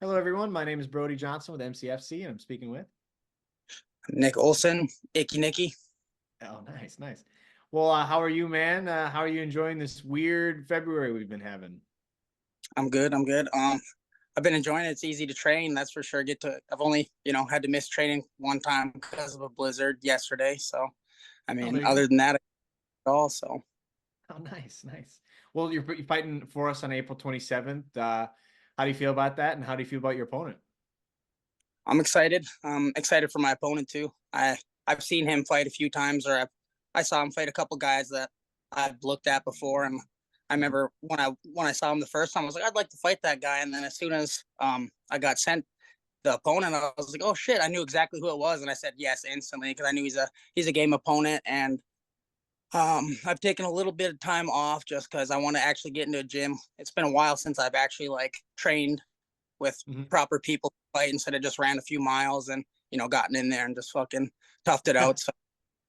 Hello, everyone. My name is Brody Johnson with MCFC, and I'm speaking with. Nick Olson, Icky Nicky. Oh, nice, nice. Well, how are you, man? How are you enjoying this weird February we've been having? I'm good. I'm good. I've been enjoying it. It's easy to train, that's for sure. I've only, had to miss training one time because of a blizzard yesterday. So, I Oh, mean, there you other go. than that, also, Oh, nice, nice. Well, you're fighting for us on April 27th. How do you feel about that, and how do you feel about your opponent? I'm excited. I'm excited for my opponent too. I've seen him fight a few times, or I saw him fight a couple guys that I've looked at before, and I Mhm. remember when I saw him the first time, I was like, I'd like to fight that guy. And then as soon as I got sent the opponent, I was like, oh shit, I knew exactly who it was, and I said yes instantly because I knew he's a game opponent. And I've taken a little bit of time off just because I want to actually get into a gym. It's been a while since I've actually like trained with Mhm. proper people to fight instead of just ran a few miles and gotten in there and just fucking toughed it out. So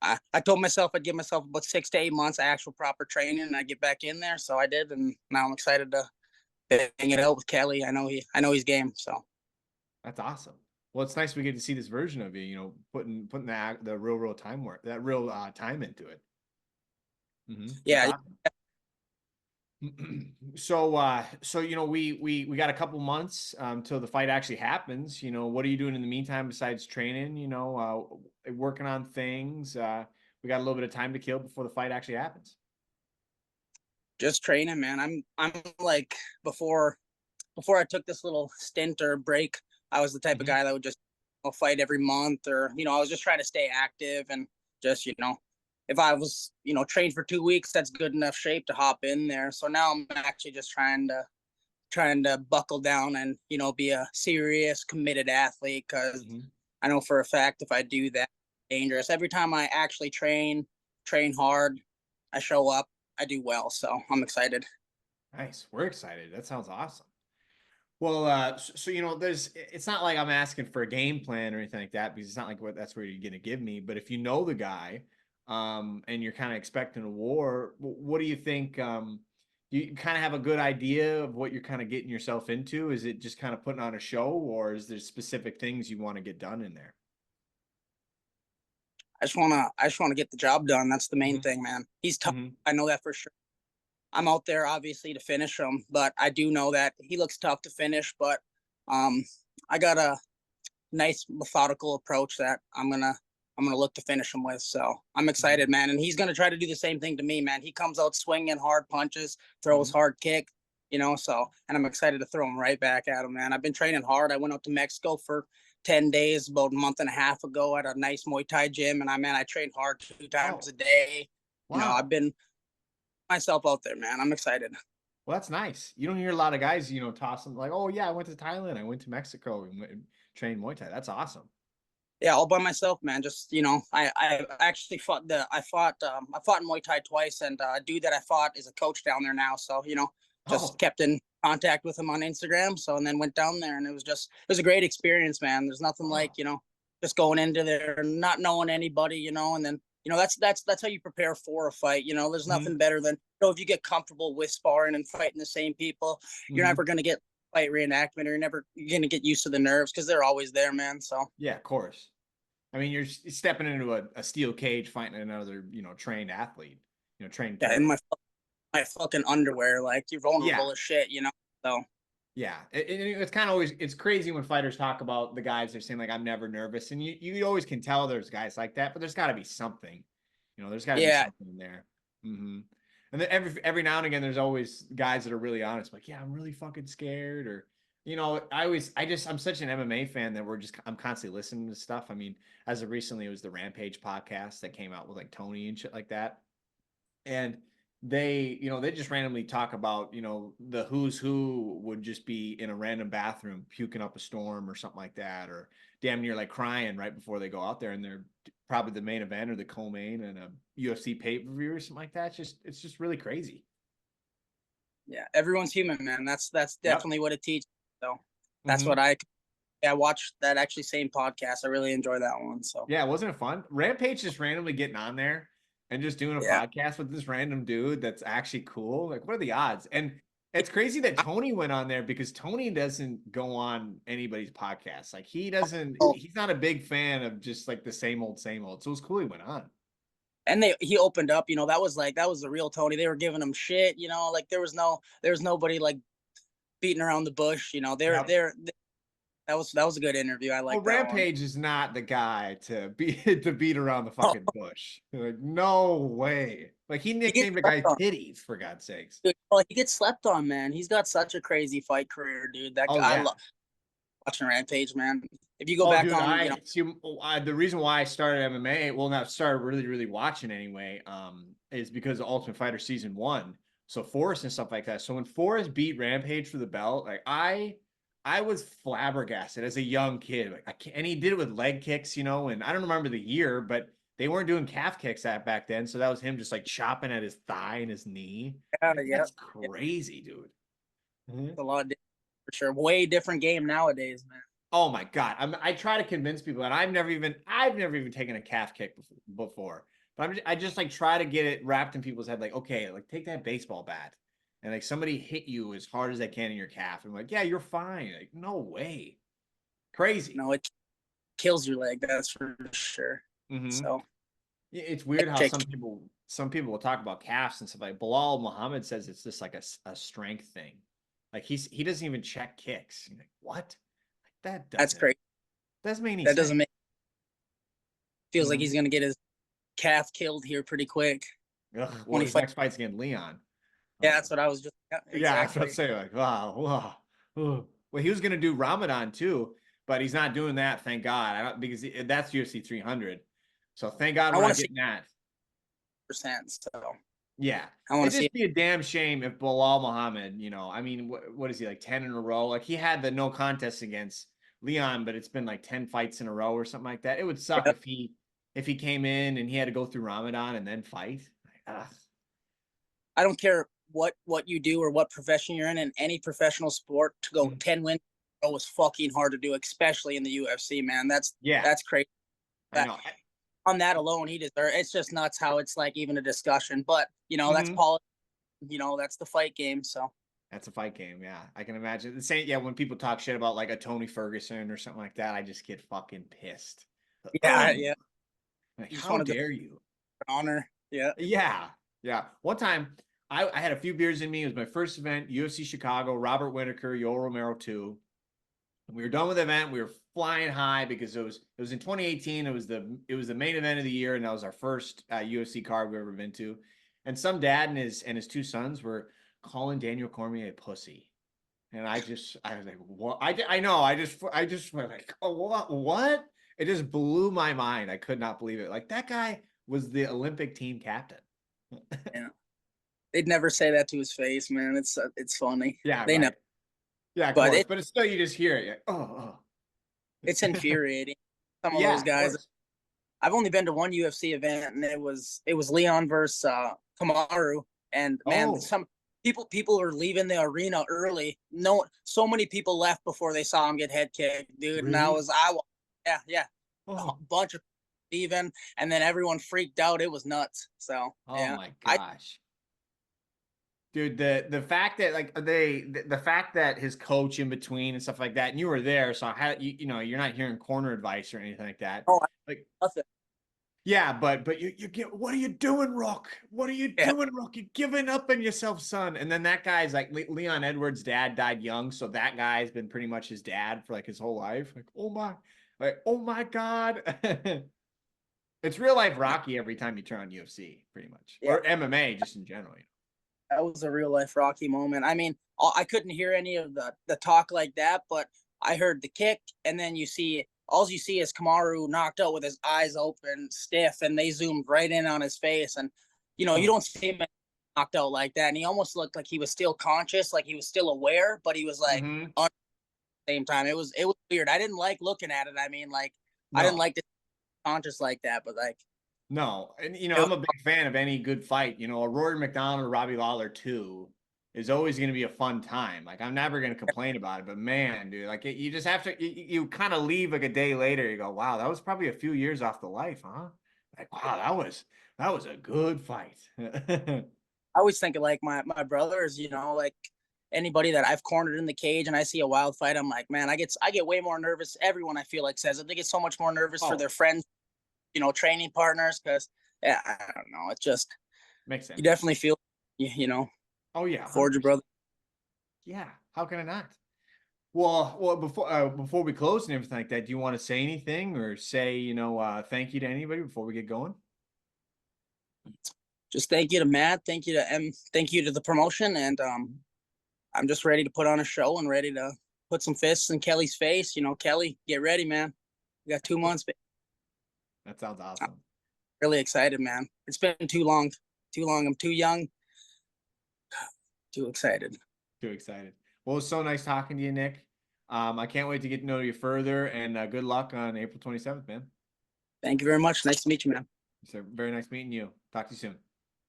I told myself I'd give myself about 6 to 8 months of actual proper training and I get back in there. So I did, and now I'm excited to bang it out with Kelly. I know he's game. So That's awesome. Well, it's nice we get to see this version of you. Putting the real time work, that real time into it. That's yeah, awesome. So we got a couple months till the fight actually happens. What are you doing in the meantime besides training? Working on things. We got a little bit of time to kill before the fight actually happens. just training, man. I'm like before I took this little stint or break, I was the type of Hmm. guy that would just fight every month, or I was just trying to stay active and just if I was trained for 2 weeks, that's good enough shape to hop in there. So now I'm actually just trying to buckle down and be a serious, committed athlete because Hmm. I know for a fact if I do that, dangerous. Every time I actually train hard, I show up, I do well. So I'm excited. Nice. We're excited. That sounds awesome. Well, there's. It's not like I'm asking for a game plan or anything like that because it's not like that's where you're gonna give me. But if you know the guy, and you're kind of expecting a war, what do you think? You kind of have a good idea of what you're kind of getting yourself into. Is it just kind of putting on a show, or is there specific things you want to get done in there? I just wanna get the job done. That's the main Hmm. thing, man. He's tough. Hmm. I know that for sure. I'm out there obviously to finish him, but I do know that he looks tough to finish. But um, I got a nice methodical approach that I'm gonna look to finish him with. So I'm excited, Hmm. man. And he's gonna try to do the same thing to me, man. He comes out swinging hard punches, throws Hmm. hard kick, So, and I'm excited to throw him right back at him, man. I've been training hard. I went out to Mexico for 10 days about a month and a half ago at a nice Muay Thai gym, and I trained hard 2 times Oh, a day. I've wow. been myself out there, man. I'm excited. Well, that's nice. You don't hear a lot of guys, toss them like, "Oh yeah, I went to Thailand, I went to Mexico and trained Muay Thai." That's awesome. Yeah, all by myself, man. Just I actually I fought in Muay Thai twice, and a dude that I fought is a coach down there now. So just Oh, kept in contact with him on Instagram. So and then went down there, and it was a great experience, man. There's nothing like wow. just going into there and not knowing anybody, and then that's how you prepare for a fight. There's Hmm. nothing better than if you get comfortable with sparring and fighting the same people, you're never Hmm. gonna get fight reenactment, or you're gonna get used to the nerves because they're always there, man. So. Yeah, of course. I mean, you're stepping into a steel cage fighting another, trained athlete, trained Yeah, in killer. my fucking underwear, like you're Yeah, vulnerable as shit. So yeah. It's kind of always it's crazy when fighters talk about the guys they're saying like I'm never nervous, and you always can tell there's guys like that, but there's got to be something, there's got to be yeah, something in there. Hmm. And then every now and again, there's always guys that are really honest, like yeah, I'm really fucking scared, or I'm such an MMA fan that I'm constantly listening to stuff. I mean, as of recently, it was the Rampage podcast that came out with like Tony and shit like that, and they just randomly talk about the who's who would just be in a random bathroom puking up a storm or something like that, or damn near like crying right before they go out there, and they're probably the main event or the co-main and a UFC pay-per-view or something like that. It's just really crazy. yeah. Everyone's human, man. That's Yep. definitely what it teaches. So that's Hmm. what I watched that actually same podcast. I really enjoy that one. So Yeah, wasn't it fun? Rampage just randomly getting on there and just doing a yeah, podcast with this random dude that's actually cool. Like, what are the odds? And It's crazy that Tony went on there because Tony doesn't go on anybody's podcast. Like he's not a big fan of just like the same old, same old. So it was cool he went on. And he opened up, that was the real Tony. They were giving him shit, like there was nobody like beating around the bush, Yep. that was a good interview. I Well, like that one. Rampage is not the guy to be to beat around the fucking bush. Like, no way. Like he He gets nicknamed the guy slept on. Titties for God's sakes. Dude, well, he gets slept on, man. He's got such a crazy fight career, dude. That Oh guy, I yeah. love watching Rampage, man. If you go Oh, back dude, on, I see. The reason why I started MMA, well, not started really, really watching anyway, is because of Ultimate Fighter season 1. So Forrest and stuff like that. So when Forrest beat Rampage for the belt, like I was flabbergasted as a young kid. Like I can't, and he did it with leg kicks, and I don't remember the year, but they weren't doing calf kicks back then. So that was him just like chopping at his thigh and his knee. yeah, Like, yeah, that's crazy, dude. Mhm. it's a lot different, for sure. Way different game nowadays, man. Oh my God. I try to convince people, and I've never even taken a calf kick before. But I just like try to get it wrapped in people's head, like, okay, like take that baseball bat and like somebody hit you as hard as they can in your calf. And I'm like, yeah, you're fine. Like, no way. Crazy. No, it kills your leg, that's for sure. Mm-hmm. So, It's weird how some people will talk about calves and stuff. Like Bilal Muhammad says it's just like a strength thing. Like he doesn't even check kicks. You're like, what? Like that that's doesn't crazy. doesn't make any That sense. doesn't make feels like Mhm. he's gonna get his calf killed here pretty quick Ugh, when well, he his fights. next fight's against Leon. Yeah, that's what I was just. Yeah, Yeah, I was about to exactly. say, like, wow, wow. Ugh. Well, he was gonna do Ramadan too, but he's not doing that, thank God. I don't because that's UFC 300. So thank God I we're want not to see getting that. percent. So Yeah. I want It'd to see. just be a damn shame if Bilal Muhammad, I mean, what is he like 10 in a row? Like he had the no contest against Leon, but it's been like 10 fights in a row or something like that. It would suck Yeah, if he came in and he had to go through Ramadan and then fight. Ugh. I don't care what you do or what profession you're in any professional sport, to go Mhm. 10 wins is fucking hard to do, especially in the UFC, man. Yeah, That's crazy. I That know. on that alone, he deserves. It's just nuts how it's like even a discussion. But that's Mhm. politics. That's the fight game. So That's a fight game. Yeah, I can imagine. The same. Yeah, when people talk shit about like a Tony Ferguson or something like that, I just get fucking pissed. yeah, Ugh. yeah. Like, You just how want to go dare you? for honor. Yeah. Yeah, yeah. One time, I had a few beers in me. It was my first event, UFC Chicago. Robert Whitaker, Yoel Romero too. We were done with the event. We were flying high because it was in 2018. It was the main event of the year, and that was our first UFC card we've ever been to. And some dad and his two sons were calling Daniel Cormier a pussy. And I was like, what? I know. I just went like, oh, what? It just blew my mind. I could not believe it. Like that guy was the Olympic team captain. Yeah. They'd never say that to his face, man. It's funny. Yeah, They know, right. Yeah, of but course. But it's still, you just hear it. You're like, oh, it's oh. infuriating. Some of Yeah, those of guys. course. I've only been to one UFC event, and it was Leon versus Kamaru, and man, Oh, some people are leaving the arena early. No, so many people left before they saw him get head kicked, dude. And really? yeah, yeah, a Oh, bunch of leaving, and then everyone freaked out. It was nuts. So oh yeah, my I gosh. Dude, the fact that like the fact that his coach in between and stuff like that, and you were there, so how you're not hearing corner advice or anything like that. oh Like, nothing. yeah, but you get, what are you doing, Rook? What are you Yeah, doing, Rook? You're giving up on yourself, son. And then that guy's like Leon Edwards' dad died young, so that guy's been pretty much his dad for like his whole life. Like, oh my God. It's real life Rocky every time you turn on UFC, pretty much. yeah. Or MMA just in general. That was a real life Rocky moment. I mean, I couldn't hear any of the talk like that, but I heard the kick, and then all you see is Kamaru knocked out with his eyes open, stiff, and they zoomed right in on his face, and you Oh. don't see him knocked out like that, and he almost looked like he was still conscious, like he was still aware, but he was like Mm-hmm. on the same time. It was weird. I didn't like looking at it. I mean, like I didn't No. like to conscious like that, but like No, and it was, I'm a big fan of any good fight. A Rory McDonald or Robbie Lawler too is always going to be a fun time. Like I'm never going to complain about it. But man, dude, like you just have to you kind of leave like a day later. You go, wow, that was probably a few years off the life, huh? Like wow, that was a good fight. I always think of like my brothers, like anybody that I've cornered in the cage and I see a wild fight, I'm like, man, I get way more nervous. Everyone I feel like says it. They get so much more nervous for their friends, training partners, because yeah, I don't know. It just makes sense. You definitely feel, you know, oh yeah, forge your brother. Yeah, how can I not? Well, before we close and everything like that, do you want to say anything or say, thank you to anybody before we get going? Just thank you to Matt, thank you to thank you to the promotion, and I'm just ready to put on a show and ready to put some fists in Kelly's face. Kelly, get ready, man. We got 2 months. That sounds awesome. I'm really excited, man. It's been too long. I'm too young. Too excited. Too excited. Well, it's so nice talking to you, Nick. I can't wait to get to know you further, and good luck on April 27th, man. Thank you very much. Nice to meet you, man. So very nice meeting you. Talk to you soon.